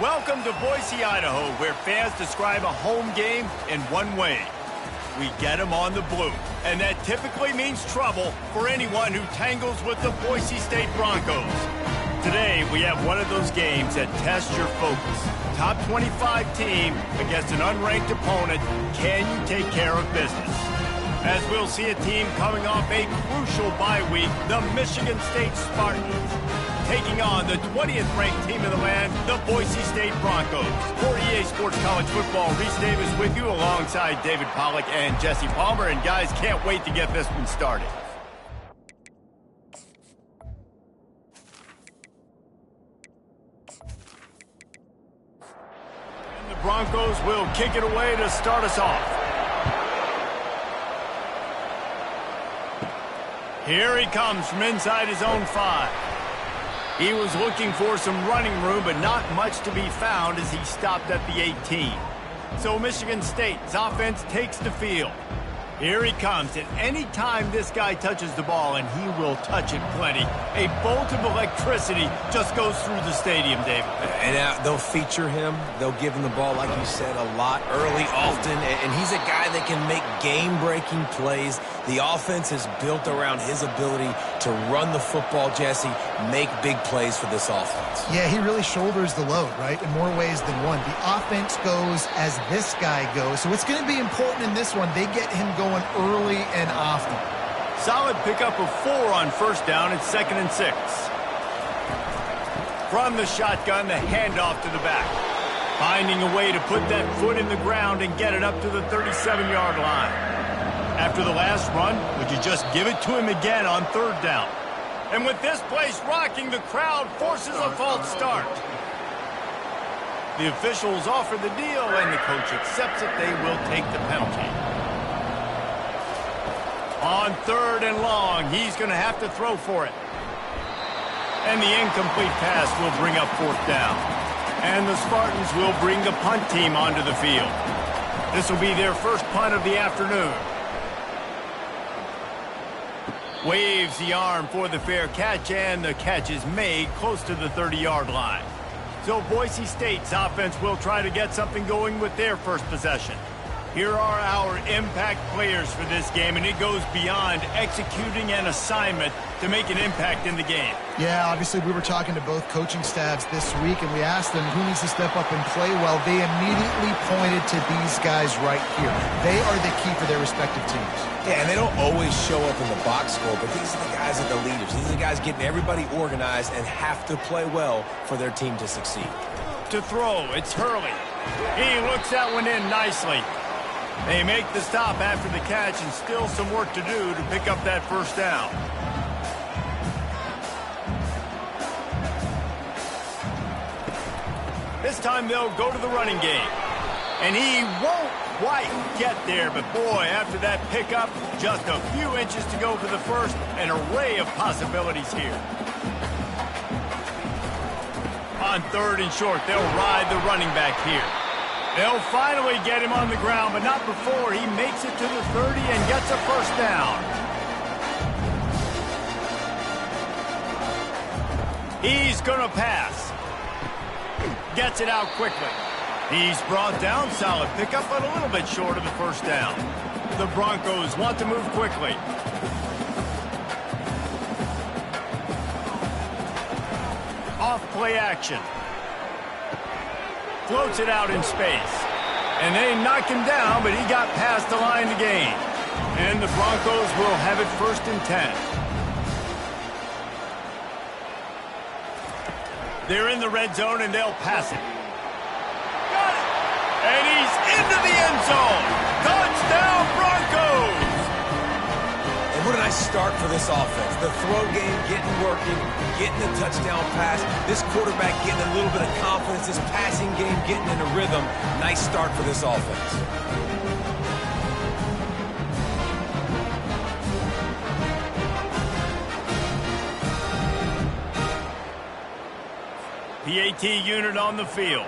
Welcome to Boise, Idaho, where fans describe a home game in one way. We get them on the blue, and that typically means trouble for anyone who tangles with the Boise State Broncos. Today, we have one of those games that tests your focus. Top 25 team against an unranked opponent. Can you take care of business? As we'll see a team coming off a crucial bye week, the Michigan State Spartans, taking on the 20th ranked team in the land, the Boise State Broncos. For EA Sports College Football, Reese Davis with you alongside David Pollack and Jesse Palmer. And guys, can't wait to get this one started. And the Broncos will kick it away to start us off. Here he comes from inside his own 5. He was looking for some running room, but not much to be found as he stopped at the 18. So Michigan State's offense takes the field. Here he comes, and any time this guy touches the ball, and he will touch it plenty, a bolt of electricity just goes through the stadium, David. And they'll feature him. They'll give him the ball, like you said, a lot, early, often, and he's a guy that can make game-breaking plays. The offense is built around his ability to run the football, Jesse, make big plays for this offense. Yeah, he really shoulders the load, right, in more ways than one. The offense goes as this guy goes, so it's going to be important in this one. They get him going early and often. Solid pickup of 4 on first down. It's 2nd and 6. From the shotgun, the handoff to the back. Finding a way to put that foot in the ground and get it up to the 37-yard line. After the last run, would you just give it to him again on 3rd down? And with this place rocking, the crowd forces a false start. The officials offer the deal, and the coach accepts it. They will take the penalty. On 3rd and long, he's going to have to throw for it. And the incomplete pass will bring up 4th down. And the Spartans will bring the punt team onto the field. This will be their first punt of the afternoon. Waves the arm for the fair catch, and the catch is made close to the 30-yard line. So Boise State's offense will try to get something going with their first possession. Here are our impact players for this game, and it goes beyond executing an assignment to make an impact in the game. Yeah, obviously we were talking to both coaching staffs this week, and we asked them who needs to step up and play well. They immediately pointed to these guys right here. They are the key for their respective teams. Yeah, and they don't always show up in the box score, but these are the guys that are the leaders. These are the guys getting everybody organized and have to play well for their team to succeed. To throw, it's Hurley. He looks that one in nicely. They make the stop after the catch, and still some work to do to pick up that first down. This time they'll go to the running game. And he won't quite get there, but boy, after that pickup, just a few inches to go for the first. An array of possibilities here. On 3rd and short, they'll ride the running back here. They'll finally get him on the ground, but not before he makes it to the 30 and gets a first down. He's going to pass. Gets it out quickly. He's brought down. Solid pickup, but a little bit short of the first down. The Broncos want to move quickly. Off play action. Floats it out in space. And they knock him down, but he got past the line to gain. And the Broncos will have it 1st and 10. They're in the red zone, and they'll pass it. Got it! And he's into the end zone! Touchdown, Broncos! And what a nice start for this offense. The throw game getting working, getting the touchdown pass. This quarterback getting a little bit of confidence. This passing game getting in a rhythm. Nice start for this offense. PAT unit on the field.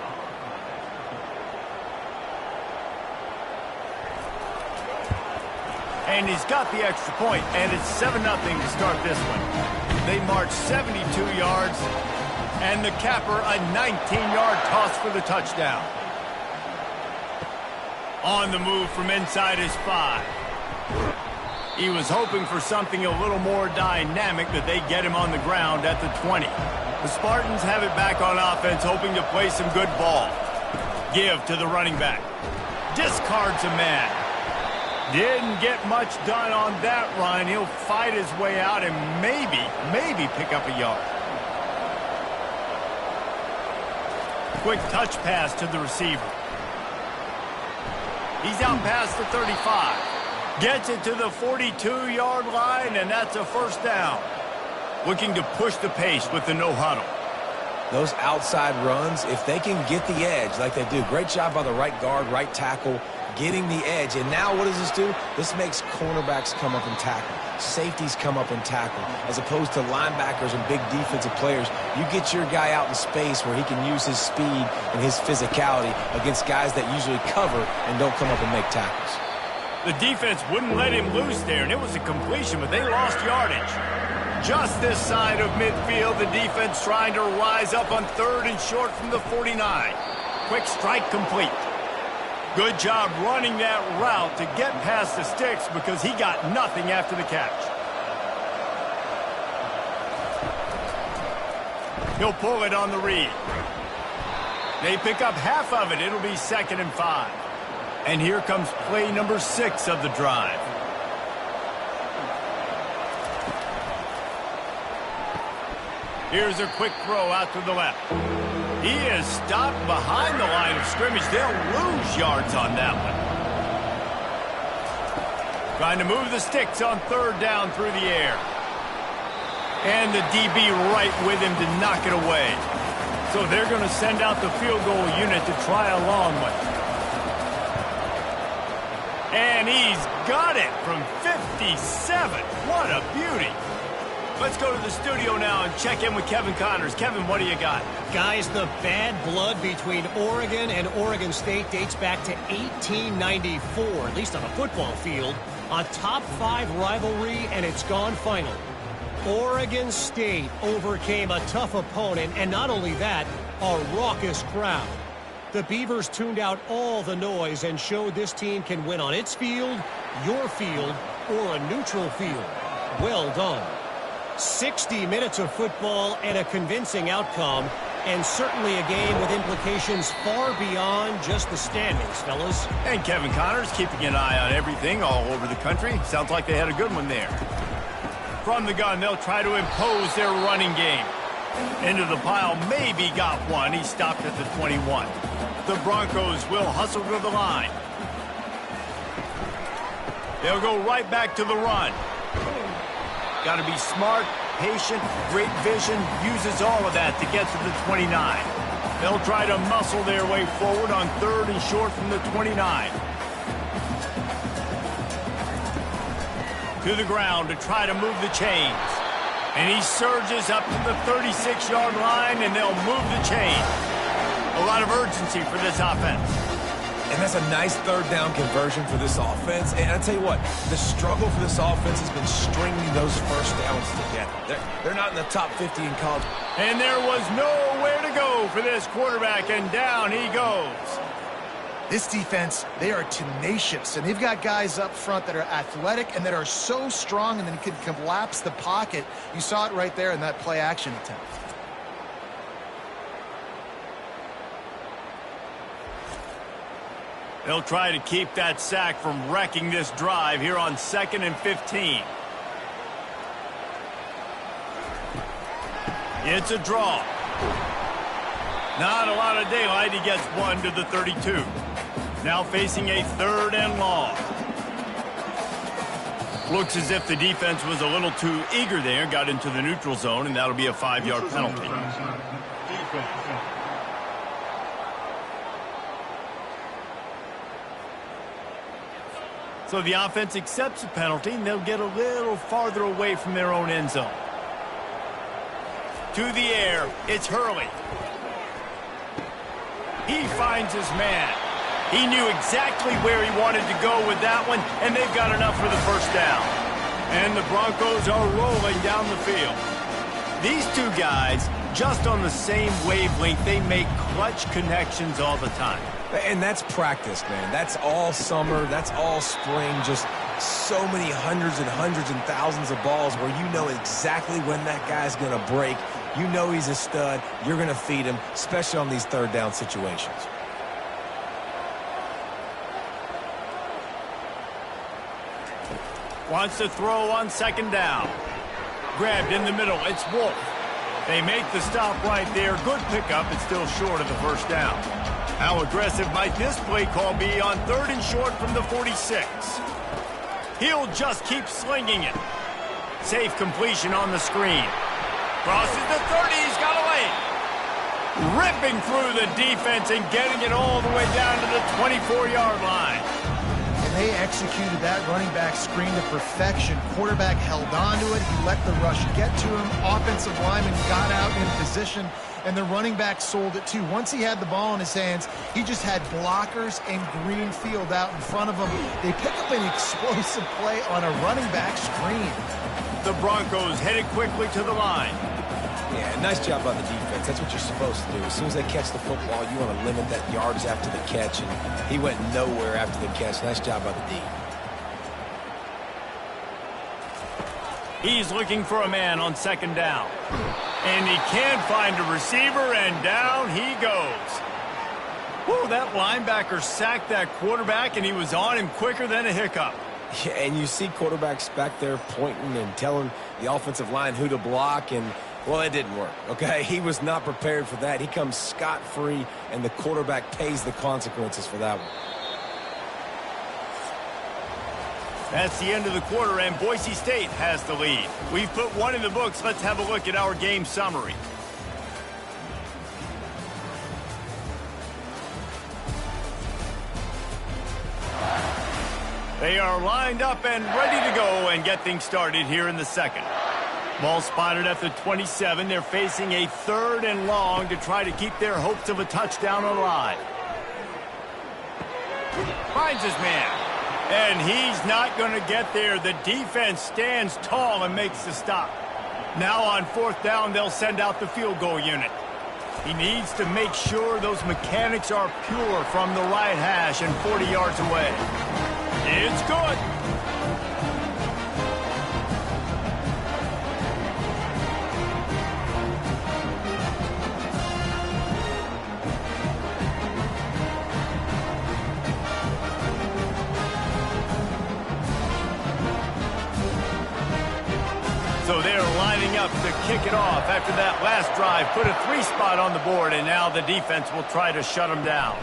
And he's got the extra point, and it's 7-0 to start this one. They march 72 yards And the capper, a 19-yard toss for the touchdown. On the move from inside his 5. He was hoping for something a little more dynamic, but they get him on the ground at the 20. The Spartans have it back on offense, hoping to play some good ball. Give to the running back. Discards a man. Didn't get much done on that run. He'll fight his way out and maybe pick up a yard. Quick touch pass to the receiver. He's out past the 35. Gets it to the 42-yard line, and that's a first down. Looking to push the pace with the no huddle. Those outside runs, if they can get the edge like they do, great job by the right guard, right tackle, getting the edge. And now what does this do? This makes cornerbacks come up and tackle. Safeties come up and tackle. As opposed to linebackers and big defensive players, you get your guy out in space where he can use his speed and his physicality against guys that usually cover and don't come up and make tackles. The defense wouldn't let him loose there, and it was a completion, but they lost yardage. Just this side of midfield, the defense trying to rise up on 3rd and short from the 49. Quick strike complete. Good job running that route to get past the sticks because he got nothing after the catch. He'll pull it on the read. They pick up half of it. It'll be 2nd and 5. And here comes play number 6 of the drive. Here's a quick throw out to the left. He is stopped behind the line of scrimmage. They'll lose yards on that one. Trying to move the sticks on 3rd down through the air. And the DB right with him to knock it away. So they're going to send out the field goal unit to try a long one. And he's got it from 57. What a beauty. Let's go to the studio now and check in with Kevin Connors. Kevin, what do you got? Guys, the bad blood between Oregon and Oregon State dates back to 1894, at least on a football field. A top 5 rivalry, and it's gone final. Oregon State overcame a tough opponent, and not only that, a raucous crowd. The Beavers tuned out all the noise and showed this team can win on its field, your field, or a neutral field. Well done. 60 minutes of football and a convincing outcome, and certainly a game with implications far beyond just the standings, fellas. And Kevin Connors keeping an eye on everything all over the country. Sounds like they had a good one there. From the gun, they'll try to impose their running game. Into the pile, maybe got one. He stopped at the 21. The Broncos will hustle to the line. They'll go right back to the run. Got to be smart, patient, great vision, uses all of that to get to the 29. They'll try to muscle their way forward on 3rd and short from the 29. To the ground to try to move the chains. And he surges up to the 36-yard line, and they'll move the chain. A lot of urgency for this offense. And that's a nice 3rd down conversion for this offense. And I tell you what, the struggle for this offense has been stringing those first downs together. They're not in the top 50 in college. And there was nowhere to go for this quarterback, and down he goes. This defense, they are tenacious, and they've got guys up front that are athletic and that are so strong and then can collapse the pocket. You saw it right there in that play-action attempt. They'll try to keep that sack from wrecking this drive here on 2nd and 15. It's a draw. Not a lot of daylight. He gets one to the 32. Now facing a 3rd and long. Looks as if the defense was a little too eager there. Got into the neutral zone, and that'll be a 5-yard penalty. So the offense accepts the penalty, and they'll get a little farther away from their own end zone. To the air, it's Hurley. He finds his man. He knew exactly where he wanted to go with that one, and they've got enough for the first down. And the Broncos are rolling down the field. These two guys just on the same wavelength. They make clutch connections all the time. And that's practice, man. That's all summer. That's all spring. Just so many hundreds and thousands of balls where you know exactly when that guy's going to break. You know he's a stud. You're going to feed him, especially on these third down situations. Wants to throw on second down. Grabbed in the middle. It's Wolf. They make the stop right there. Good pickup. It's still short of the first down. How aggressive might this play call be on third and short from the 46? He'll just keep slinging it. Safe completion on the screen. Crosses the 30. He's got away. Ripping through the defense and getting it all the way down to the 24-yard line. And they executed that running back screen to perfection. Quarterback held on to it. He let the rush get to him. Offensive lineman got out in position, and the running back sold it too. Once he had the ball in his hands, he just had blockers and green field out in front of him. They pick up an explosive play on a running back screen. The Broncos headed quickly to the line. Yeah, nice job by the defense. That's what you're supposed to do. As soon as they catch the football, you want to limit that yards after the catch, and he went nowhere after the catch. Nice job by the D. He's looking for a man on second down. And he can't find a receiver, and down he goes. Whoa, that linebacker sacked that quarterback, and he was on him quicker than a hiccup. Yeah, and you see quarterbacks back there pointing and telling the offensive line who to block, and, well, it didn't work, okay? He was not prepared for that. He comes scot-free, and the quarterback pays the consequences for that one. That's the end of the quarter, and Boise State has the lead. We've put one in the books. Let's have a look at our game summary. They are lined up and ready to go and get things started here in the second. Ball spotted at the 27. They're facing a third and long to try to keep their hopes of a touchdown alive. Finds his man. And he's not going to get there. The defense stands tall and makes the stop. Now on fourth down, they'll send out the field goal unit. He needs to make sure those mechanics are pure from the right hash and 40 yards away. It's good. So they're lining up to kick it off after that last drive. Put a 3-spot on the board, and now the defense will try to shut them down.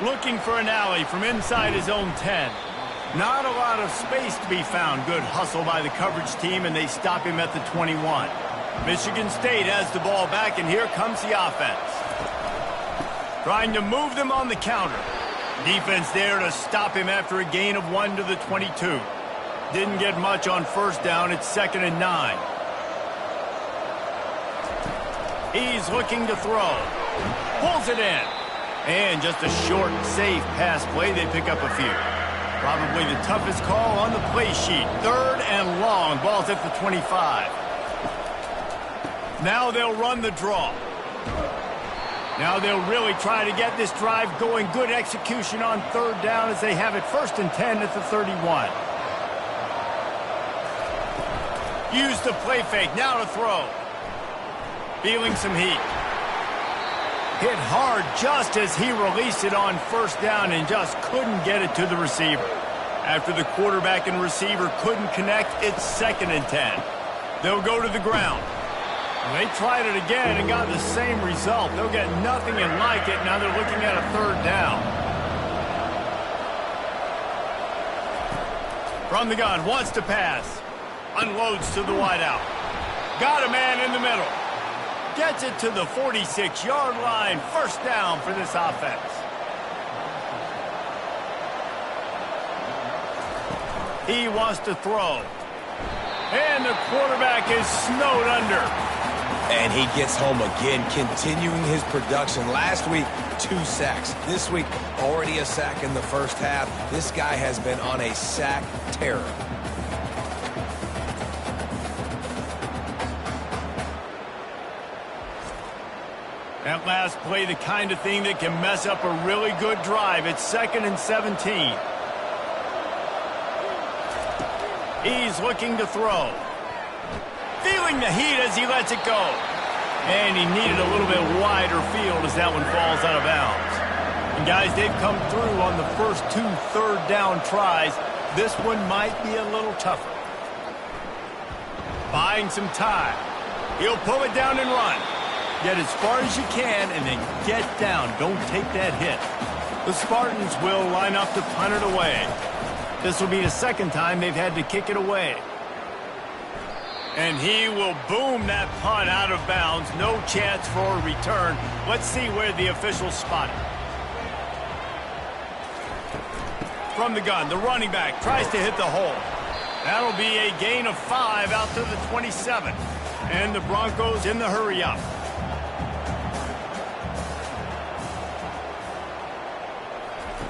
Looking for an alley from inside his own 10. Not a lot of space to be found. Good hustle by the coverage team, and they stop him at the 21. Michigan State has the ball back, and here comes the offense. Trying to move them on the counter. Defense there to stop him after a gain of 1 to the 22. Didn't get much on first down. It's 2nd and 9. He's looking to throw. Pulls it in. And just a short, safe pass play. They pick up a few. Probably the toughest call on the play sheet. 3rd and long. Ball's at the 25. Now they'll run the draw. Now they'll really try to get this drive going. Good execution on 3rd down as they have it 1st and 10 at the 31. Use the play fake. Now to throw. Feeling some heat. Hit hard just as he released it on 1st down and just couldn't get it to the receiver. After the quarterback and receiver couldn't connect, it's 2nd and 10. They'll go to the ground. They tried it again and got the same result. They'll get nothing and like it. Now they're looking at a 3rd down. From the gun, wants to pass. Unloads to the wideout. Got a man in the middle. Gets it to the 46-yard line. 1st down for this offense. He wants to throw. And the quarterback is snowed under. And he gets home again, continuing his production. Last week, 2 sacks. This week, already a sack in the first half. This guy has been on a sack terror. That last play, the kind of thing that can mess up a really good drive. It's 2nd and 17. He's looking to throw. Feeling the heat as he lets it go. And he needed a little bit wider field as that one falls out of bounds. And guys, they've come through on the first 2 third-down tries. This one might be a little tougher. Buying some time. He'll pull it down and run. Get as far as you can and then get down. Don't take that hit. The Spartans will line up to punt it away. This will be the 2nd time they've had to kick it away. And he will boom that punt out of bounds. No chance for a return. Let's see where the officials spot it. From the gun, the running back tries to hit the hole. That'll be a gain of 5 out to the 27. And the Broncos in the hurry-up.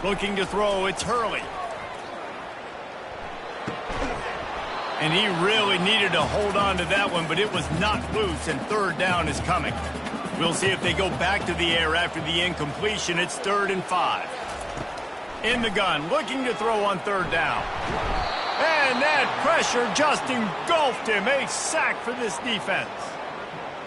Looking to throw, it's Hurley. And he really needed to hold on to that one, but it was knocked loose, and 3rd down is coming. We'll see if they go back to the air after the incompletion. It's 3rd and 5. In the gun, looking to throw on 3rd down. And that pressure just engulfed him. A sack for this defense.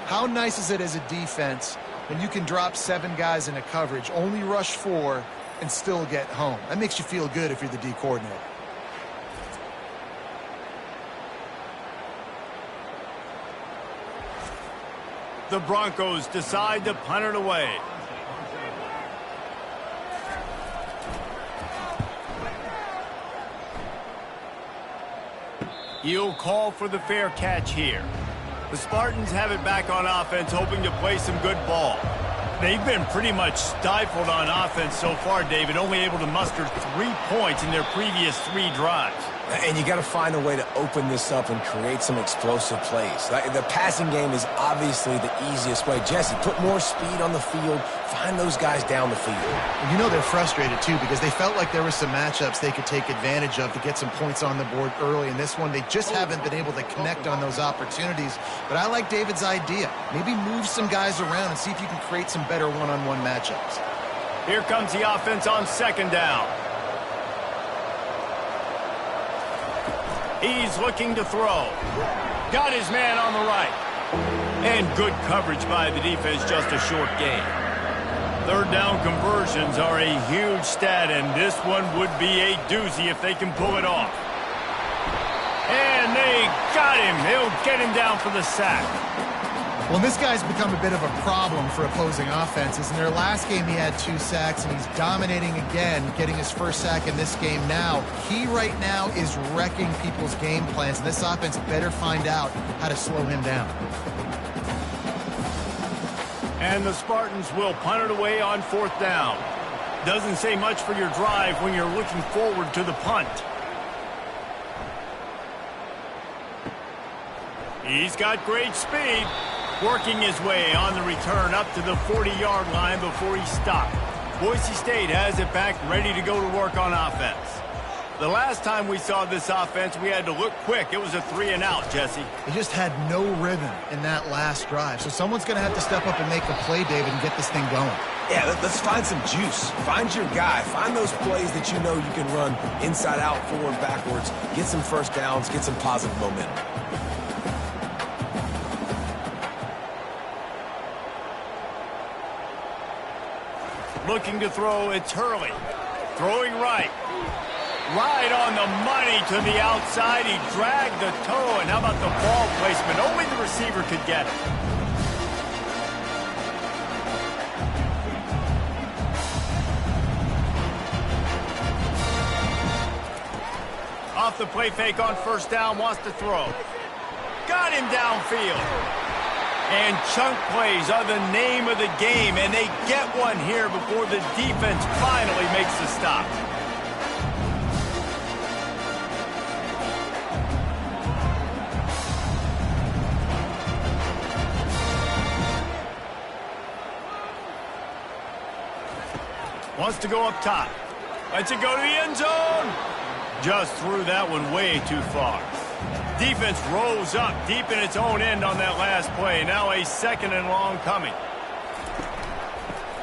How nice is it as a defense when you can drop 7 guys into coverage, only rush 4, and still get home? That makes you feel good if you're the D coordinator. The Broncos decide to punt it away. He'll call for the fair catch here. The Spartans have it back on offense, hoping to play some good ball. They've been pretty much stifled on offense so far, David, only able to muster 3 points in their previous 3 drives. And you got to find a way to open this up and create some explosive plays. The passing game is obviously the easiest way. Jesse, put more speed on the field. Find those guys down the field. You know they're frustrated, too, because they felt like there were some matchups they could take advantage of to get some points on the board early. In this one, they just haven't been able to connect on those opportunities. But I like David's idea. Maybe move some guys around and see if you can create some better one-on-one matchups. Here comes the offense on 2nd down. He's looking to throw. Got his man on the right. And good coverage by the defense, just a short gain. 3rd down conversions are a huge stat, and this one would be a doozy if they can pull it off. And they got him. They'll get him down for the sack. Well, this guy's become a bit of a problem for opposing offenses. In their last game, he had 2 sacks, and he's dominating again, getting his 1st sack in this game now. He right now is wrecking people's game plans, and this offense better find out how to slow him down. And the Spartans will punt it away on 4th down. Doesn't say much for your drive when you're looking forward to the punt. He's got great speed. Working his way on the return up to the 40-yard line before he stopped. Boise State has it back, ready to go to work on offense. The last time we saw this offense, we had to look quick. It was a 3-and-out, Jesse. They just had no rhythm in that last drive. So someone's going to have to step up and make a play, David, and get this thing going. Yeah, let's find some juice. Find your guy. Find those plays that you know you can run inside out, forward, backwards. Get some 1st downs. Get some positive momentum. Looking to throw, it's Hurley. Throwing right. Right on the money to the outside. He dragged the toe, and how about the ball placement? Only the receiver could get it. Off the play fake on 1st down, wants to throw. Got him downfield. And chunk plays are the name of the game, and they get one here before the defense finally makes the stop. Wants to go up top. Lets it go to the end zone. Just threw that one way too far. Defense rose up deep in its own end on that last play. Now a 2nd and long coming.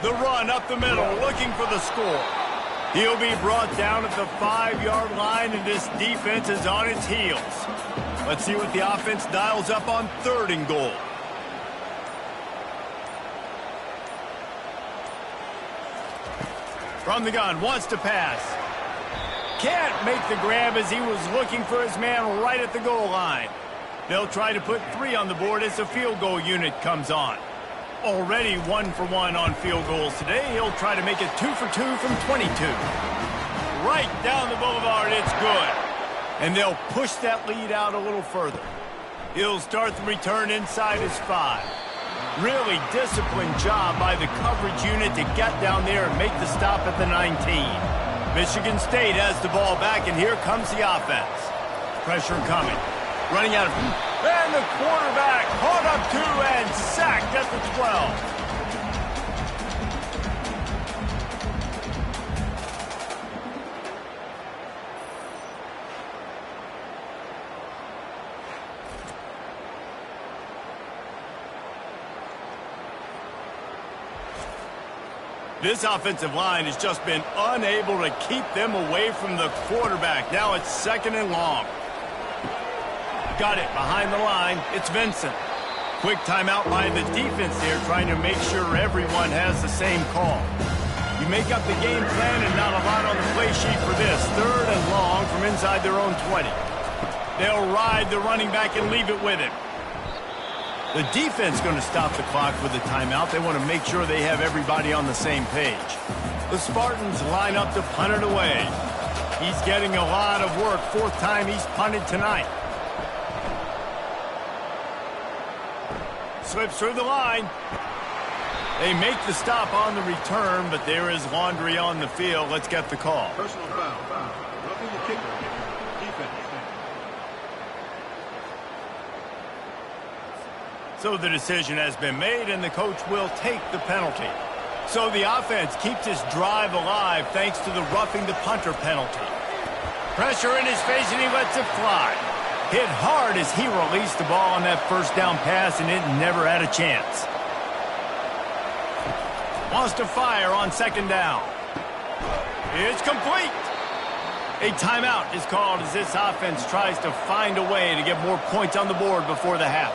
The run up the middle, looking for the score. He'll be brought down at the 5-yard line, and this defense is on its heels. Let's see what the offense dials up on 3rd and goal. From the gun, wants to pass. Can't make the grab as he was looking for his man right at the goal line. They'll try to put 3 on the board as the field goal unit comes on. Already 1 for 1 on field goals today. He'll try to make it 2 for 2 from 22. Right down the boulevard, it's good. And they'll push that lead out a little further. He'll start the return inside his 5. Really disciplined job by the coverage unit to get down there and make the stop at the 19. Michigan State has the ball back, and here comes the offense. Pressure coming. Running out of... And the quarterback caught up 2 and sacked at the 12. This offensive line has just been unable to keep them away from the quarterback. Now it's 2nd and long. Got it behind the line. It's Vincent. Quick timeout by the defense there, trying to make sure everyone has the same call. You make up the game plan and not a lot on the play sheet for this. 3rd and long from inside their own 20. They'll ride the running back and leave it with him. The defense going to stop the clock with a timeout. They want to make sure they have everybody on the same page. The Spartans line up to punt it away. He's getting a lot of work. 4th time he's punted tonight. Slips through the line. They make the stop on the return, but there is laundry on the field. Let's get the call. Personal foul. Roughing the kicker. Defense. So the decision has been made, and the coach will take the penalty. So the offense keeps his drive alive thanks to the roughing the punter penalty. Pressure in his face, and he lets it fly. Hit hard as he released the ball on that 1st down pass, and it never had a chance. Wants to fire on 2nd down. It's complete. A timeout is called as this offense tries to find a way to get more points on the board before the half.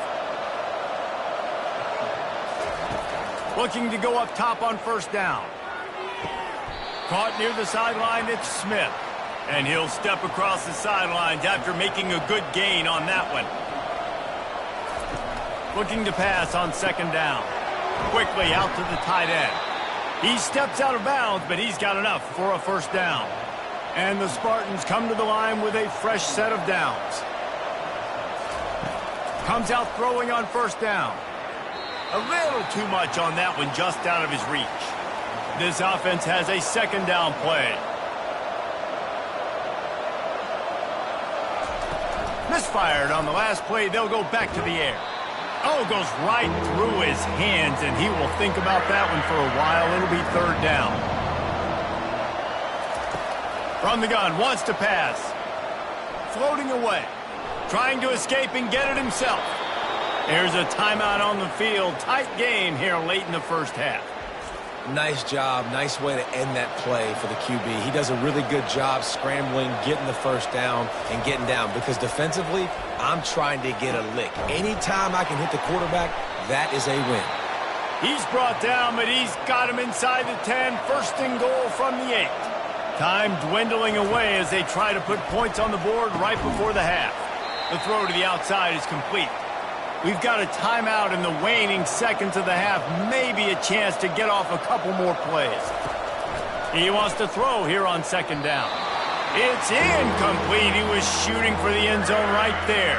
Looking to go up top on 1st down. Caught near the sideline, it's Smith. And he'll step across the sidelines after making a good gain on that one. Looking to pass on 2nd down. Quickly out to the tight end. He steps out of bounds, but he's got enough for a 1st down. And the Spartans come to the line with a fresh set of downs. Comes out throwing on 1st down. A little too much on that one, just out of his reach. This offense has a 2nd down play. Misfired on the last play. They'll go back to the air. Oh, goes right through his hands, and he will think about that one for a while. It'll be 3rd down. From the gun, wants to pass. Floating away. Trying to escape and get it himself. There's a timeout on the field. Tight game here late in the 1st half. Nice job. Nice way to end that play for the QB. He does a really good job scrambling, getting the 1st down, and getting down. Because defensively, I'm trying to get a lick. Anytime I can hit the quarterback, that is a win. He's brought down, but he's got him inside the 10. 1st and goal from the 8. Time dwindling away as they try to put points on the board right before the half. The throw to the outside is complete. We've got a timeout in the waning seconds of the half. Maybe a chance to get off a couple more plays. He wants to throw here on 2nd down. It's incomplete. He was shooting for the end zone right there.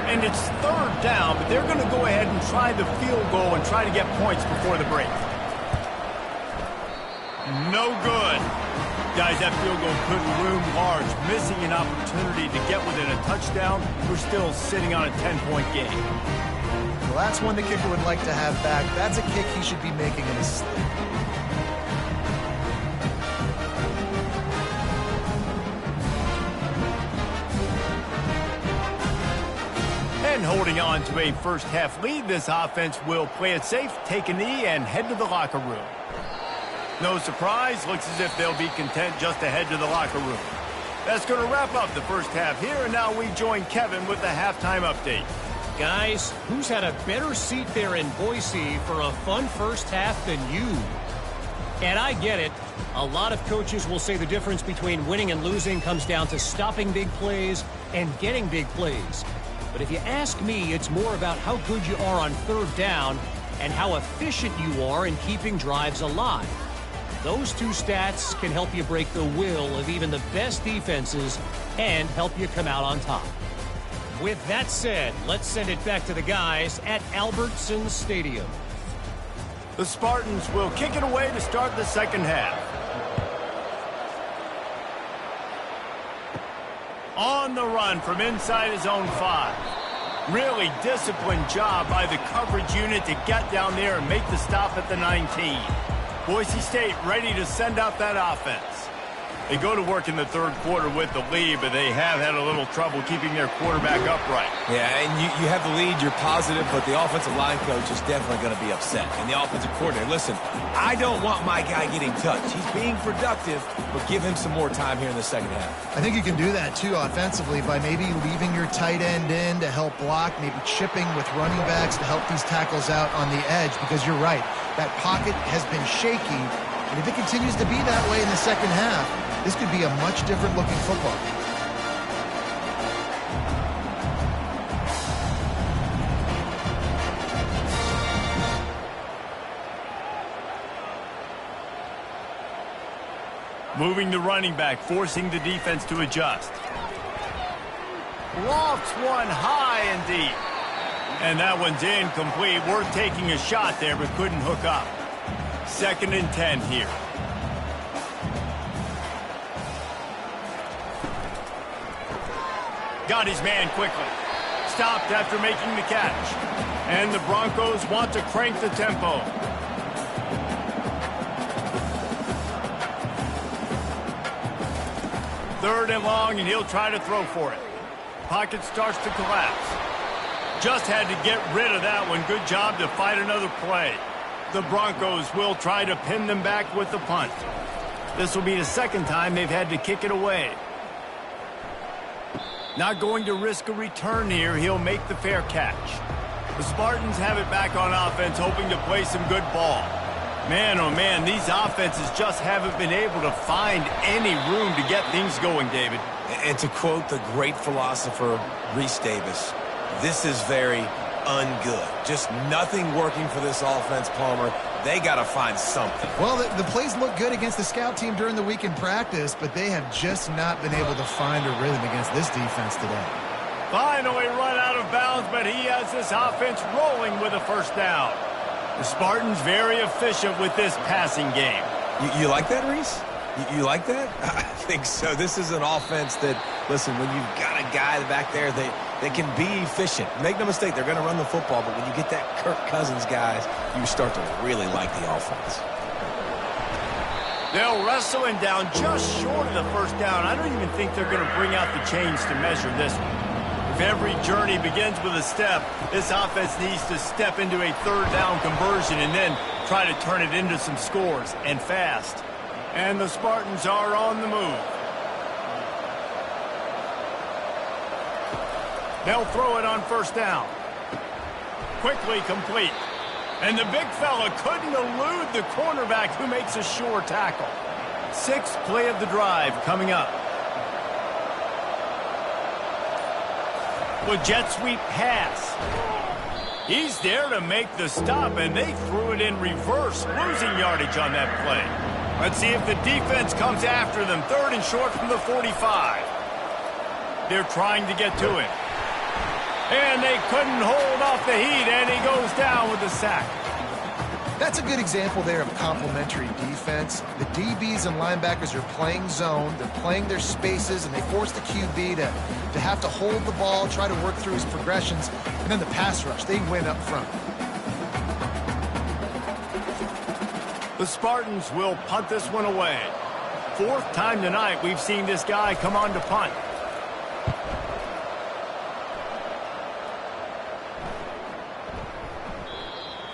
And it's 3rd down, but they're going to go ahead and try the field goal and try to get points before the break. No good. Guys, that field goal could loom large. Missing an opportunity to get within a touchdown. We're still sitting on a 10-point game. Well, that's one the kicker would like to have back. That's a kick he should be making in his sleep. And holding on to a 1st half lead, this offense will play it safe, take a knee, and head to the locker room. No surprise, looks as if they'll be content just to head to the locker room. That's going to wrap up the first half here, and now we join Kevin with the halftime update. Guys, who's had a better seat there in Boise for a fun first half than you? And I get it. A lot of coaches will say the difference between winning and losing comes down to stopping big plays and getting big plays. But if you ask me, it's more about how good you are on third down and how efficient you are in keeping drives alive. Those two stats can help you break the will of even the best defenses and help you come out on top. With that said, let's send it back to the guys at Albertson Stadium. The Spartans will kick it away to start the second half. On the run from inside his own 5. Really disciplined job by the coverage unit to get down there and make the stop at the 19. Boise State ready to send out that offense. They go to work in the third quarter with the lead, but they have had a little trouble keeping their quarterback upright. Yeah, and you have the lead, you're positive, but the offensive line coach is definitely going to be upset. And the offensive coordinator, listen, I don't want my guy getting touched. He's being productive, but give him some more time here in the second half. I think you can do that, too, offensively, by maybe leaving your tight end in to help block, maybe chipping with running backs to help these tackles out on the edge, because you're right. That pocket has been shaky, and if it continues to be that way in the second half, this could be a much different looking football. Moving the running back, forcing the defense to adjust. Lofts one high and deep. And that one's incomplete. Worth taking a shot there, but couldn't hook up. 2nd and 10 here. Got his man quickly. Stopped after making the catch. And the Broncos want to crank the tempo. Third and long, and he'll try to throw for it. Pocket starts to collapse. Just had to get rid of that one. Good job to fight another play. The Broncos will try to pin them back with the punt. This will be the second time they've had to kick it away. Not going to risk a return here. He'll make the fair catch. The Spartans have it back on offense, hoping to play some good ball. Man, oh man, these offenses just haven't been able to find any room to get things going, David. And to quote the great philosopher, Reese Davis, this is very ungood. Just nothing working for this offense, Palmer. They got to find something. Well, the plays look good against the scout team during the week in practice, but they have just not been able to find a rhythm against this defense today. Finally run out of bounds, but he has this offense rolling with a first down. The Spartans very efficient with this passing game. You like that, Reese? You like that? I think so. This is an offense that, listen, when you've got a guy back there, they can be efficient. Make no mistake, they're going to run the football, but when you get that Kirk Cousins guys, you start to really like the offense. They'll wrestle him down just short of the first down. I don't even think they're going to bring out the chains to measure this one. If every journey begins with a step, this offense needs to step into a third down conversion and then try to turn it into some scores, and fast. And the Spartans are on the move. They'll throw it on first down. Quickly complete. And the big fella couldn't elude the cornerback who makes a sure tackle. 6th play of the drive coming up. With jet sweep pass. He's there to make the stop, and they threw it in reverse, losing yardage on that play. Let's see if the defense comes after them. 3rd and short from the 45. They're trying to get to him. And they couldn't hold off the heat, and he goes down with a sack. That's a good example there of complementary defense. The DBs and linebackers are playing zone. They're playing their spaces, and they force the QB to have to hold the ball, try to work through his progressions, and then the pass rush. They win up front. The Spartans will punt this one away. 4th time tonight we've seen this guy come on to punt.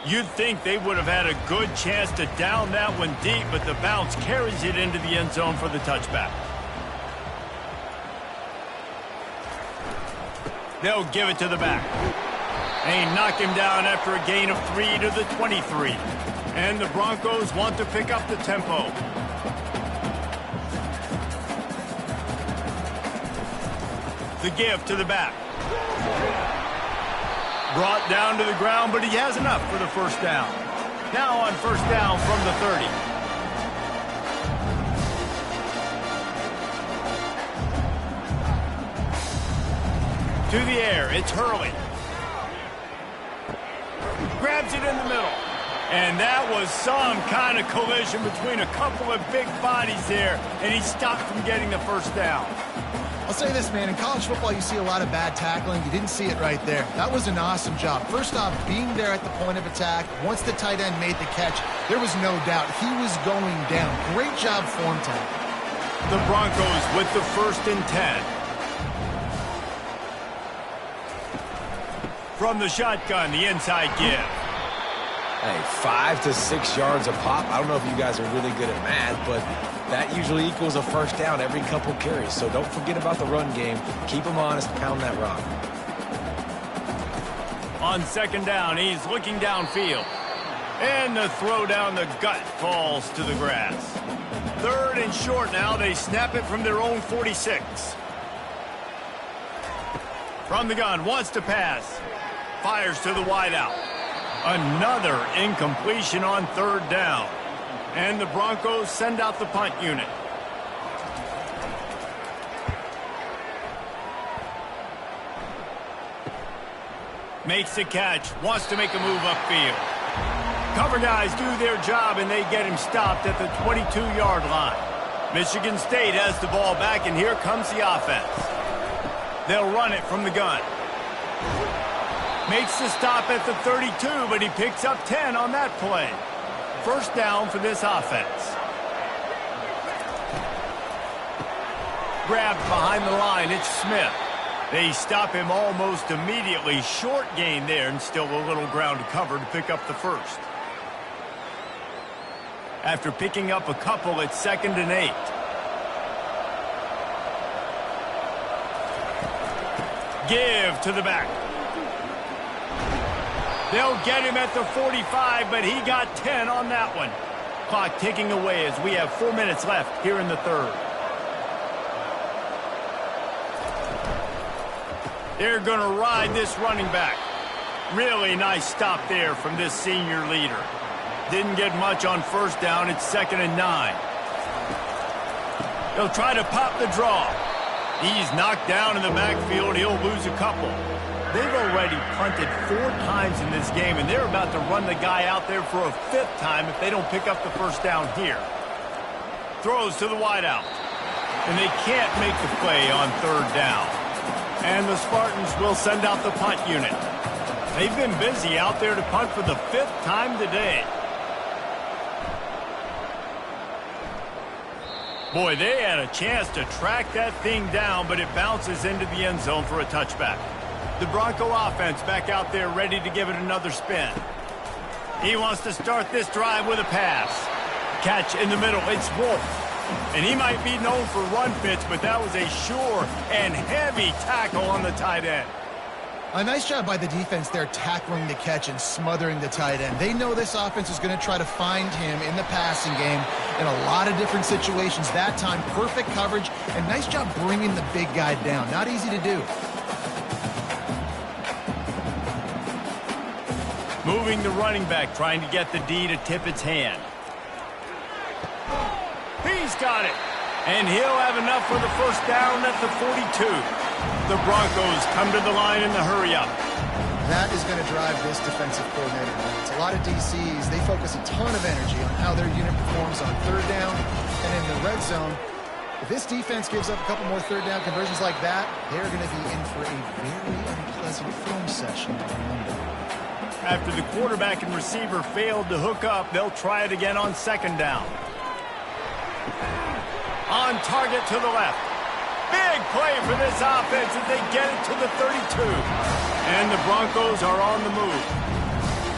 You'd think they would have had a good chance to down that one deep, but the bounce carries it into the end zone for the touchback. They'll give it to the back. They knock him down after a gain of 3 to the 23. And the Broncos want to pick up the tempo. The give to the back. Brought down to the ground, but he has enough for the first down. Now on first down from the 30. To the air, it's Hurley. Grabs it in the middle. And that was some kind of collision between a couple of big bodies there, and he stopped from getting the first down. I'll say this, man. In college football, you see a lot of bad tackling. You didn't see it right there. That was an awesome job. First off, being there at the point of attack. Once the tight end made the catch, there was no doubt he was going down. Great job form time. The Broncos with the 1st and 10. From the shotgun, the inside give. Hey, 5 to 6 yards a pop. I don't know if you guys are really good at math, but that usually equals a first down every couple carries. So don't forget about the run game. Keep them honest, pound that rock. On second down, he's looking downfield. And the throw down the gut falls to the grass. 3rd and short now. They snap it from their own 46. From the gun, wants to pass. Fires to the wideout. Another incompletion on 3rd down. And the Broncos send out the punt unit. Makes the catch. Wants to make a move upfield. Cover guys do their job, and they get him stopped at the 22-yard line. Michigan State has the ball back, and here comes the offense. They'll run it from the gun. Makes the stop at the 32, but he picks up 10 on that play. First down for this offense. Grabbed behind the line, it's Smith. They stop him almost immediately. Short gain there, and still a little ground to cover to pick up the first. After picking up a couple, it's 2nd and 8. Give to the back. They'll get him at the 45, but he got 10 on that one. Clock ticking away as we have 4 minutes left here in the 3rd. They're going to ride this running back. Really nice stop there from this senior leader. Didn't get much on first down. It's 2nd and 9. They'll try to pop the draw. He's knocked down in the backfield. He'll lose a couple. They've already punted 4 times in this game, and they're about to run the guy out there for a 5th time if they don't pick up the first down here. Throws to the wideout. And they can't make the play on 3rd down. And the Spartans will send out the punt unit. They've been busy out there to punt for the 5th time today. Boy, they had a chance to track that thing down, but it bounces into the end zone for a touchback. The Bronco offense back out there ready to give it another spin. He wants to start this drive with a pass. Catch in the middle, it's Wolf. And he might be known for run fits, but that was a sure and heavy tackle on the tight end. A nice job by the defense there tackling the catch and smothering the tight end. They know this offense is going to try to find him in the passing game in a lot of different situations. That time, perfect coverage, and nice job bringing the big guy down. Not easy to do. Moving the running back, trying to get the D to tip its hand. He's got it. And he'll have enough for the first down at the 42. The Broncos come to the line in the hurry-up. That is going to drive this defensive coordinator. It's a lot of DCs. They focus a ton of energy on how their unit performs on 3rd down and in the red zone. If this defense gives up a couple more 3rd down conversions like that, they're going to be in for a very unpleasant film session on Monday. After the quarterback and receiver failed to hook up, they'll try it again on 2nd down. On target to the left. Big play for this offense as they get it to the 32. And the Broncos are on the move.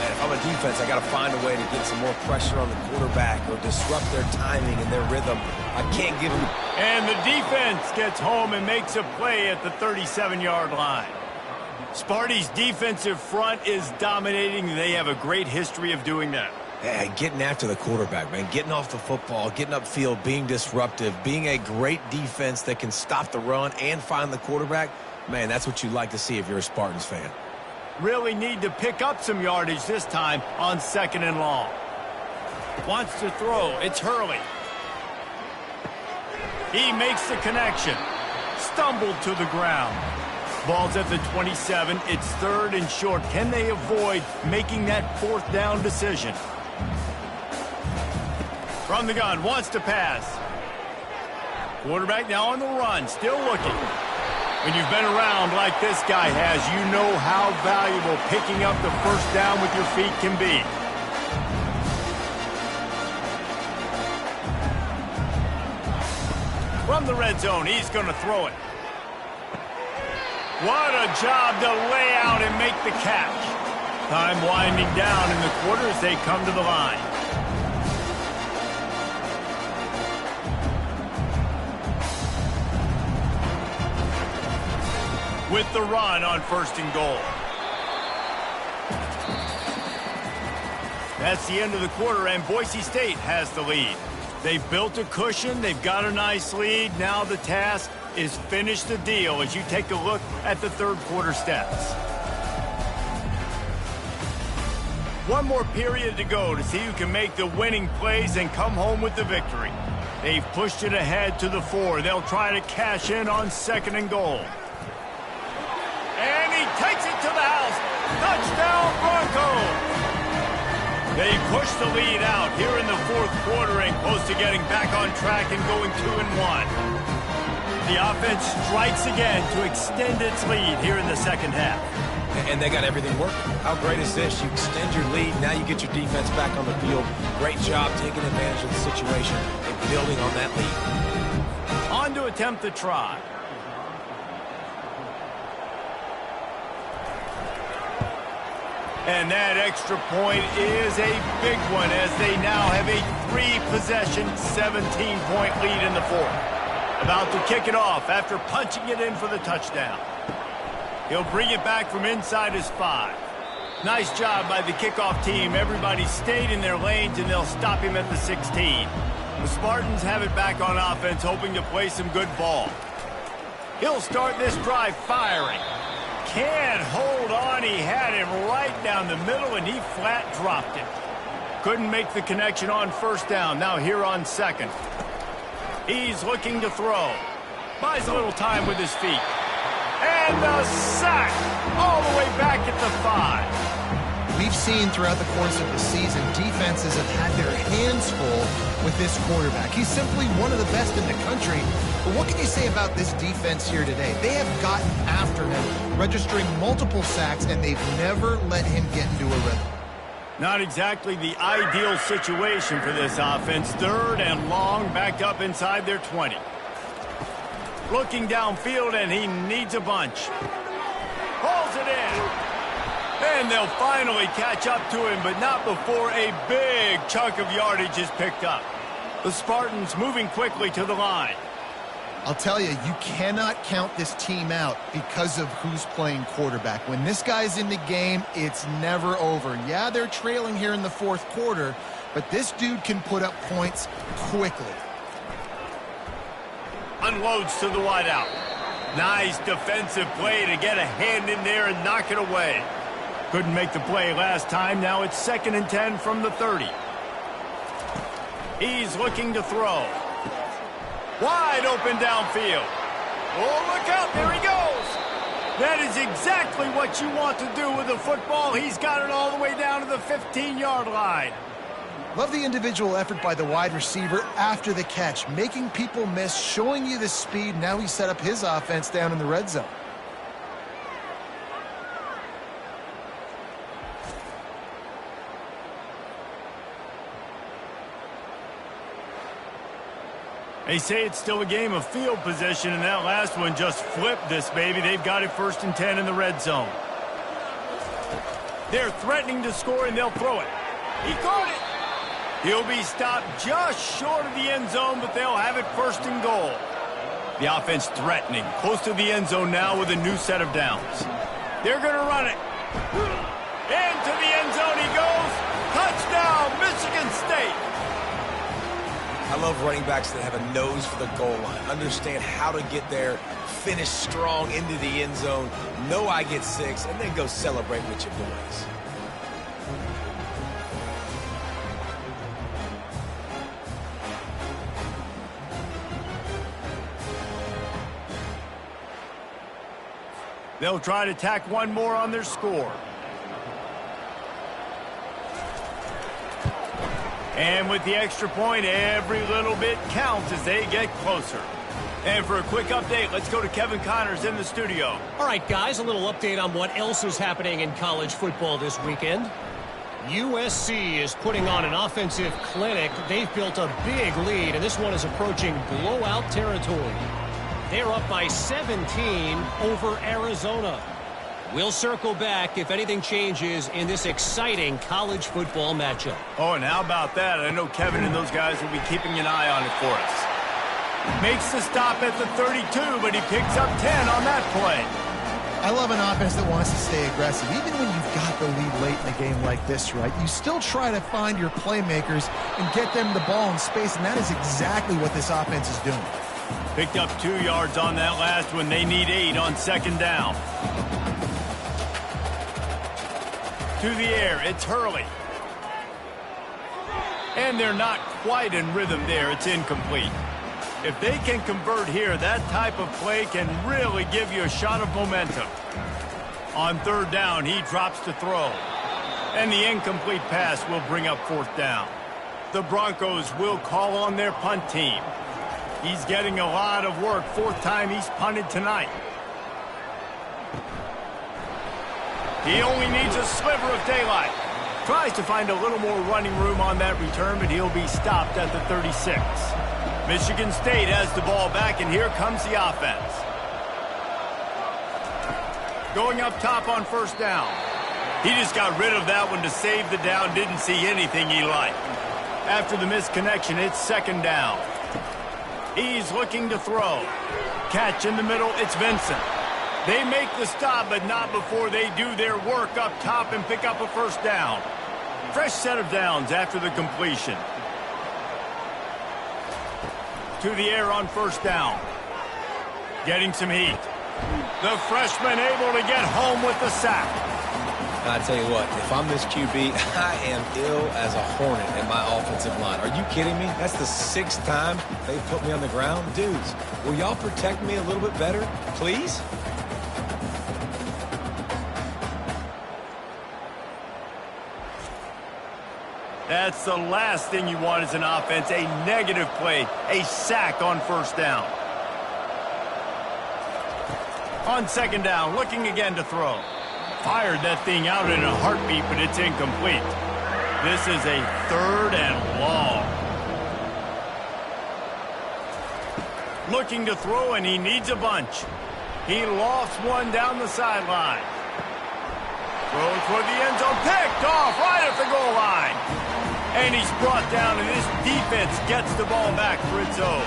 man, if I'm a defense, I got to find a way to get some more pressure on the quarterback or disrupt their timing and their rhythm. I can't give them... And the defense gets home and makes a play at the 37-yard line. Sparty's defensive front is dominating. They have a great history of doing that. Hey, getting after the quarterback, man, getting off the football, getting upfield, being disruptive, being a great defense that can stop the run and find the quarterback, man, that's what you like to see if you're a Spartans fan. Really need to pick up some yardage this time on 2nd and long. Wants to throw. It's Hurley. He makes the connection. Stumbled to the ground. Ball's at the 27. It's 3rd and short. Can they avoid making that 4th down decision? From the gun, wants to pass. Quarterback now on the run, still looking. When you've been around like this guy has, you know how valuable picking up the 1st down with your feet can be. From the red zone, he's going to throw it. What a job to lay out and make the catch. Time winding down in the quarter as they come to the line. With the run on 1st and goal. That's the end of the quarter, and Boise State has the lead. They've built a cushion. They've got a nice lead. Now the task is finish the deal as you take a look at the 3rd quarter stats. One more period to go to see who can make the winning plays and come home with the victory. They've pushed it ahead to the 4. They'll try to cash in on 2nd and goal. And he takes it to the house. Touchdown, Broncos! They push the lead out here in the 4th quarter and close to getting back on track and going 2-1. The offense strikes again to extend its lead here in the 2nd half. And they got everything working. How great is this? You extend your lead, now you get your defense back on the field. Great job taking advantage of the situation and building on that lead. On to attempt the try. And that extra point is a big one as they now have a 3-possession, 17-point lead in the 4th. About to kick it off after punching it in for the touchdown. He'll bring it back from inside his 5. Nice job by the kickoff team. Everybody stayed in their lanes, and they'll stop him at the 16. The Spartans have it back on offense, hoping to play some good ball. He'll start this drive firing. Can't hold on. He had him right down the middle, and he flat dropped it. Couldn't make the connection on 1st down. Now here on 2nd. He's looking to throw. Buys a little time with his feet. And the sack all the way back at the 5. We've seen throughout the course of the season, defenses have had their hands full with this quarterback. He's simply one of the best in the country. But what can you say about this defense here today? They have gotten after him, registering multiple sacks, and they've never let him get into a rhythm. Not exactly the ideal situation for this offense. 3rd and long, backed up inside their 20. Looking downfield, and he needs a bunch. Pulls it in. And they'll finally catch up to him, but not before a big chunk of yardage is picked up. The Spartans moving quickly to the line. I'll tell you, you cannot count this team out because of who's playing quarterback. When this guy's in the game, it's never over. Yeah, they're trailing here in the 4th quarter, but this dude can put up points quickly. Unloads to the wideout. Nice defensive play to get a hand in there and knock it away. Couldn't make the play last time. Now it's 2nd and 10 from the 30. He's looking to throw. Wide open downfield. Oh, look out. There he goes. That is exactly what you want to do with the football. He's got it all the way down to the 15-yard line. Love the individual effort by the wide receiver after the catch, making people miss, showing you the speed. Now he set up his offense down in the red zone. They say it's still a game of field position, and that last one just flipped this baby. They've got it 1st and 10 in the red zone. They're threatening to score, and they'll throw it. He caught it. He'll be stopped just short of the end zone, but they'll have it first and goal. The offense threatening, close to the end zone now with a new set of downs. They're going to run it. Into the end zone he goes. Touchdown, Michigan State. I love running backs that have a nose for the goal line, understand how to get there, finish strong into the end zone, know I get 6, and then go celebrate with your boys. They'll try to tack one more on their score. And with the extra point, every little bit counts as they get closer. And for a quick update, let's go to Kevin Connors in the studio. All right, guys, a little update on what else is happening in college football this weekend. USC is putting on an offensive clinic. They've built a big lead, and this one is approaching blowout territory. They're up by 17 over Arizona. We'll circle back if anything changes in this exciting college football matchup. Oh, and how about that? I know Kevin and those guys will be keeping an eye on it for us. Makes the stop at the 32, but he picks up 10 on that play. I love an offense that wants to stay aggressive. Even when you've got the lead late in a game like this, right, you still try to find your playmakers and get them the ball in space, and that is exactly what this offense is doing. Picked up 2 yards on that last one. They need 8 on second down. To the air, it's Hurley. And they're not quite in rhythm there. It's incomplete. If they can convert here, that type of play can really give you a shot of momentum. On third down, he drops to throw. And the incomplete pass will bring up fourth down. The Broncos will call on their punt team. He's getting a lot of work. 4th time he's punted tonight. He only needs a sliver of daylight. Tries to find a little more running room on that return, but he'll be stopped at the 36. Michigan State has the ball back, and here comes the offense. Going up top on first down. He just got rid of that one to save the down. Didn't see anything he liked. After the misconnection, it's second down. He's looking to throw. Catch in the middle, it's Vincent. They make the stop, but not before they do their work up top and pick up a first down. Fresh set of downs after the completion. To the air on first down. Getting some heat. The freshman able to get home with the sack. I tell you what, if I'm this QB, I am ill as a hornet in my offensive line. Are you kidding me? That's the 6th time they put me on the ground. Dudes, will y'all protect me a little bit better, please? That's the last thing you want as an offense, a negative play, a sack on first down. On second down, looking again to throw. Fired that thing out in a heartbeat, but it's incomplete. This is a 3rd and long. Looking to throw, and he needs a bunch. He lofts one down the sideline. Throws toward the end zone, picked off right at the goal line. And he's brought down, and this defense gets the ball back for its own.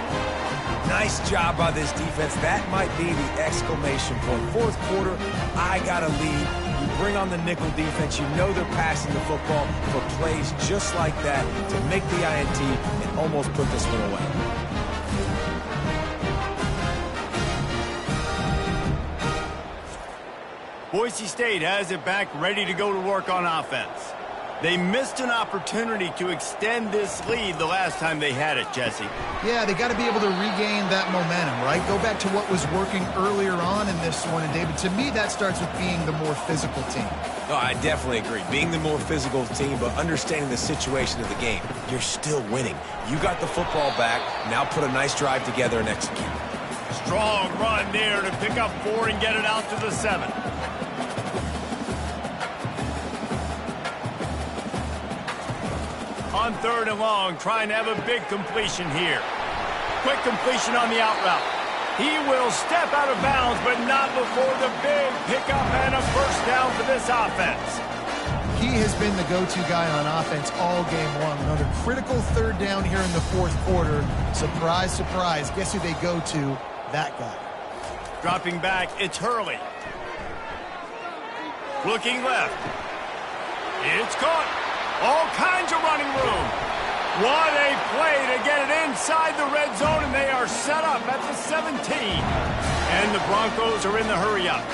Nice job by this defense. That might be the exclamation point. 4th quarter, I got a lead. You bring on the nickel defense. You know they're passing the football for plays just like that to make the INT and almost put this one away. Boise State has it back, ready to go to work on offense. They missed an opportunity to extend this lead the last time they had it, Jesse. Yeah, they got to be able to regain that momentum, right? Go back to what was working earlier on in this one. And, David, to me, that starts with being the more physical team. No, I definitely agree. Being the more physical team, but understanding the situation of the game. You're still winning. You got the football back. Now put a nice drive together and execute. Strong run there to pick up 4 and get it out to the 7. On third and long, trying to have a big completion here. Quick completion on the out route. He will step out of bounds, but not before the big pickup and a first down for this offense. He has been the go-to guy on offense all game long. Another critical third down here in the fourth quarter. Surprise, surprise. Guess who they go to? That guy. Dropping back, it's Hurley. Looking left. It's caught. All kinds of running room. What a play to get it inside the red zone, and they are set up at the 17. And the Broncos are in the hurry-up.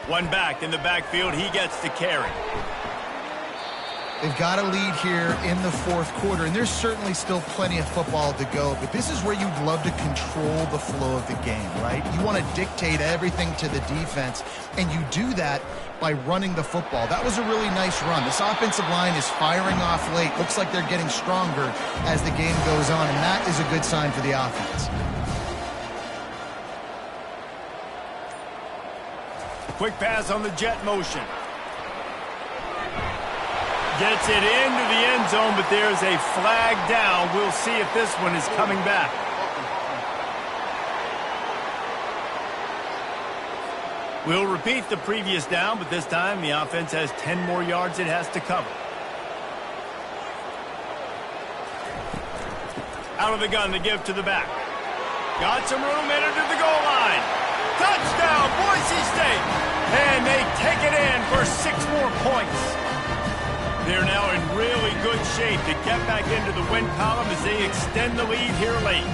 One back in the backfield, he gets to carry. They've got a lead here in the fourth quarter, and there's certainly still plenty of football to go, but this is where you'd love to control the flow of the game, right? You want to dictate everything to the defense, and you do that by running the football. That was a really nice run. This offensive line is firing off late. Looks like they're getting stronger as the game goes on, and that is a good sign for the offense. Quick pass on the jet motion. Gets it into the end zone, but there's a flag down. We'll see if this one is coming back. We'll repeat the previous down, but this time the offense has 10 more yards it has to cover. Out of the gun to give to the back. Got some room, entered to the goal line. Touchdown, Boise State! And they take it in for 6 more points. They're now in really good shape to get back into the win column as they extend the lead here late.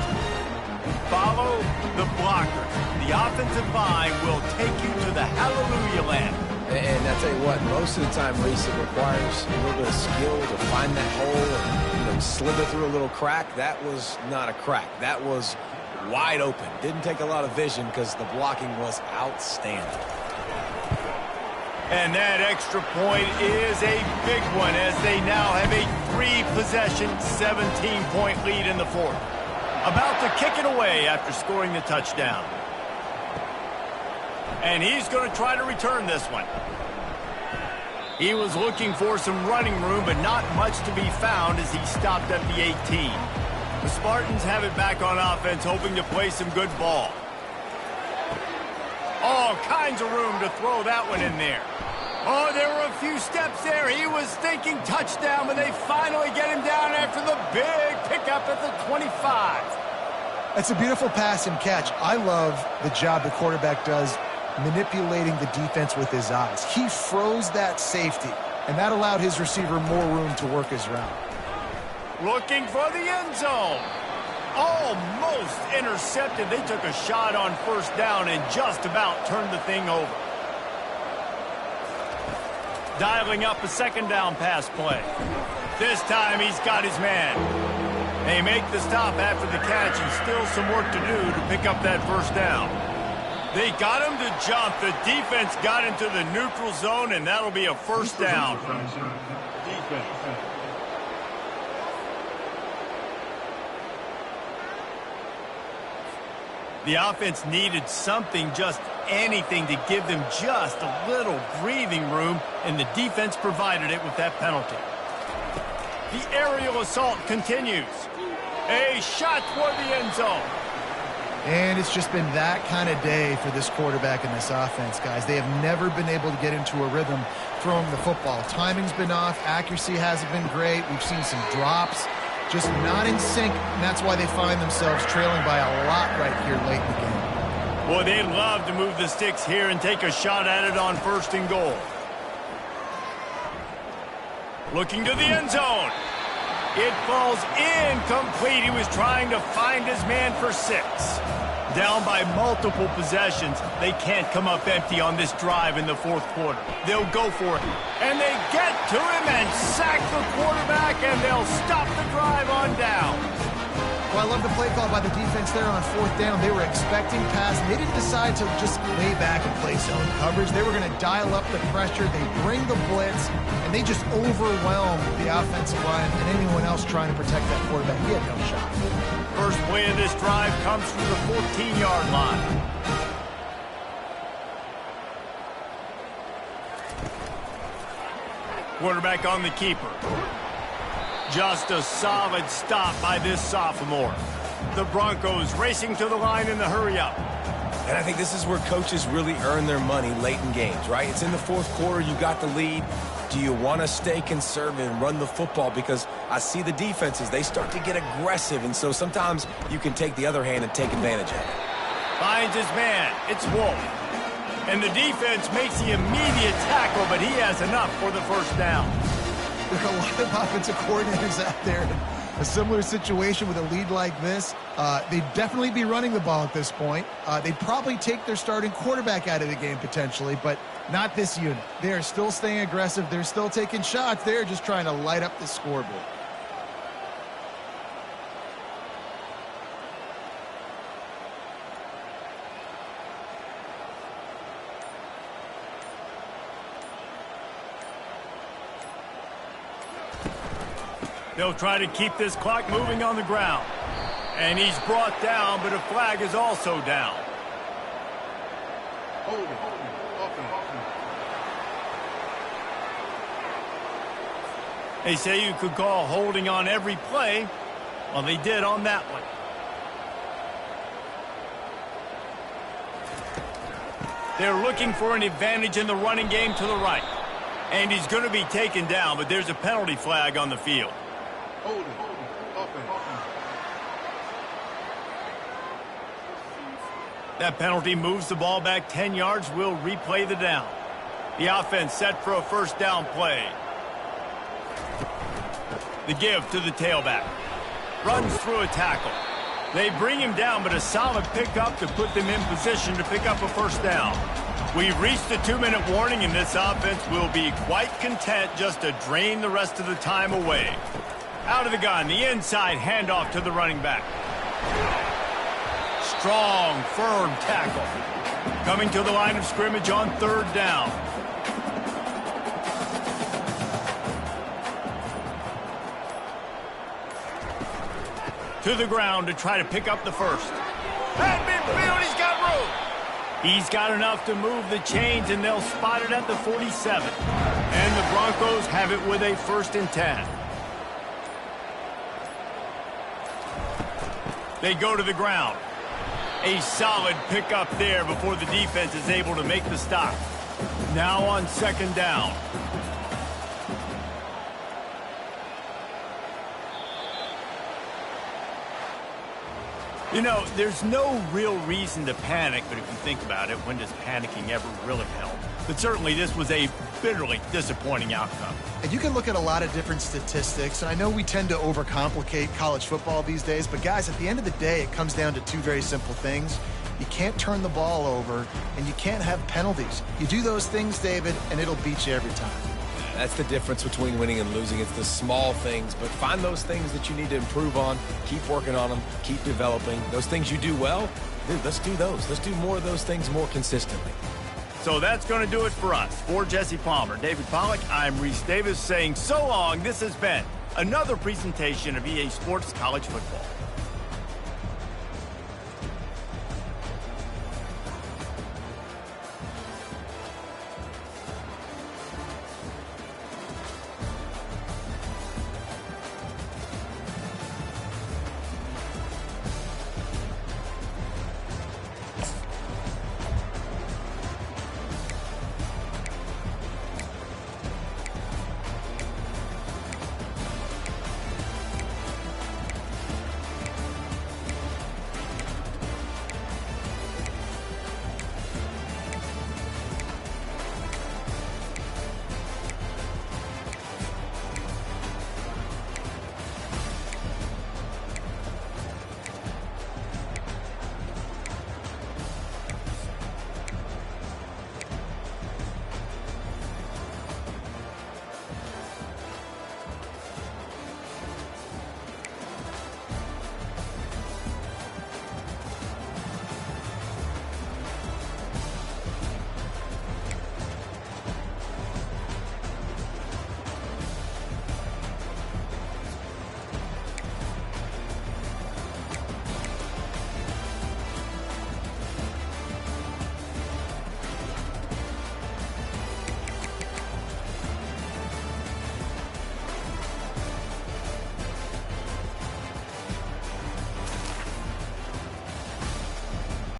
Follow the blockers. The offensive line will take you to the hallelujah land. And I tell you what, most of the time, Reese, it requires a little bit of skill to find that hole and slither through a little crack. That was not a crack. That was wide open. Didn't take a lot of vision because the blocking was outstanding. And that extra point is a big one as they now have a 3-possession, 17-point lead in the fourth. About to kick it away after scoring the touchdown. And he's going to try to return this one. He was looking for some running room, but not much to be found as he stopped at the 18. The Spartans have it back on offense, hoping to play some good ball. All kinds of room to throw that one in there. Oh, there were a few steps there. He was thinking touchdown, but they finally get him down after the big pickup at the 25. That's a beautiful pass and catch. I love the job the quarterback does manipulating the defense with his eyes. He froze that safety, and that allowed his receiver more room to work his route. Looking for the end zone. Almost intercepted. They took a shot on first down and just about turned the thing over. Dialing up a second down pass play. This time he's got his man. They make the stop after the catch and still some work to do to pick up that first down. They got him to jump. The defense got into the neutral zone, and that'll be a first down. The offense needed something, just anything, to give them just a little breathing room, and the defense provided it with that penalty. The aerial assault continues. A shot toward the end zone. And it's just been that kind of day for this quarterback and this offense, guys. They have never been able to get into a rhythm throwing the football. Timing's been off. Accuracy hasn't been great. We've seen some drops. Just not in sync, and that's why they find themselves trailing by a lot right here late in the game. Boy, they'd love to move the sticks here and take a shot at it on 1st and goal. Looking to the end zone. It falls incomplete. He was trying to find his man for 6. Down by multiple possessions. They can't come up empty on this drive in the fourth quarter. They'll go for it. And they get to him and sack the quarterback, and they'll stop the drive on down. Well, I love the play call by the defense there on 4th down. They were expecting pass, and they didn't decide to just lay back and play zone coverage. They were going to dial up the pressure. They bring the blitz, and they just overwhelm the offensive line and anyone else trying to protect that quarterback. He had no shot. First play of this drive comes from the 14-yard line. Quarterback on the keeper. Just a solid stop by this sophomore. The Broncos racing to the line in the hurry-up. And I think this is where coaches really earn their money late in games, right? It's in the fourth quarter. You got the lead. Do you want to stay conservative and run the football? Because I see the defenses, they start to get aggressive, and so sometimes you can take the other hand and take advantage of it. Finds his man. It's Wolf. And the defense makes the immediate tackle, but he has enough for the first down. There are a lot of offensive coordinators out there in a similar situation with a lead like this. They'd definitely be running the ball at this point. They'd probably take their starting quarterback out of the game potentially, but not this unit. They are still staying aggressive. They're still taking shots. They're just trying to light up the scoreboard. They'll try to keep this clock moving on the ground. And he's brought down, but a flag is also down. They say you could call holding on every play. Well, they did on that one. They're looking for an advantage in the running game to the right. And he's going to be taken down, but there's a penalty flag on the field. That penalty moves the ball back 10 yards. We'll replay the down. The offense set for a first down play. The give to the tailback. Runs through a tackle. They bring him down, but a solid pickup to put them in position to pick up a first down. We've reached the 2-minute warning, and this offense will be quite content just to drain the rest of the time away. Out of the gun, the inside handoff to the running back. Strong, firm tackle. Coming to the line of scrimmage on third down. To the ground to try to pick up the first. At midfield, he's got room. He's got enough to move the chains, and they'll spot it at the 47. And the Broncos have it with a 1st and 10. They go to the ground. A solid pickup there before the defense is able to make the stop. Now on 2nd down. You know, there's no real reason to panic, but if you think about it, when does panicking ever really help? But certainly this was a bitterly disappointing outcome. And you can look at a lot of different statistics, and I know we tend to overcomplicate college football these days, but guys, at the end of the day, it comes down to two very simple things. You can't turn the ball over, and you can't have penalties. You do those things, David, and it'll beat you every time. That's the difference between winning and losing. It's the small things, but find those things that you need to improve on. Keep working on them. Keep developing. Those things you do well, dude, let's do those. Let's do more of those things more consistently. So that's going to do it for us. For Jesse Palmer, David Pollack, I'm Reese Davis saying so long. This has been another presentation of EA Sports College Football.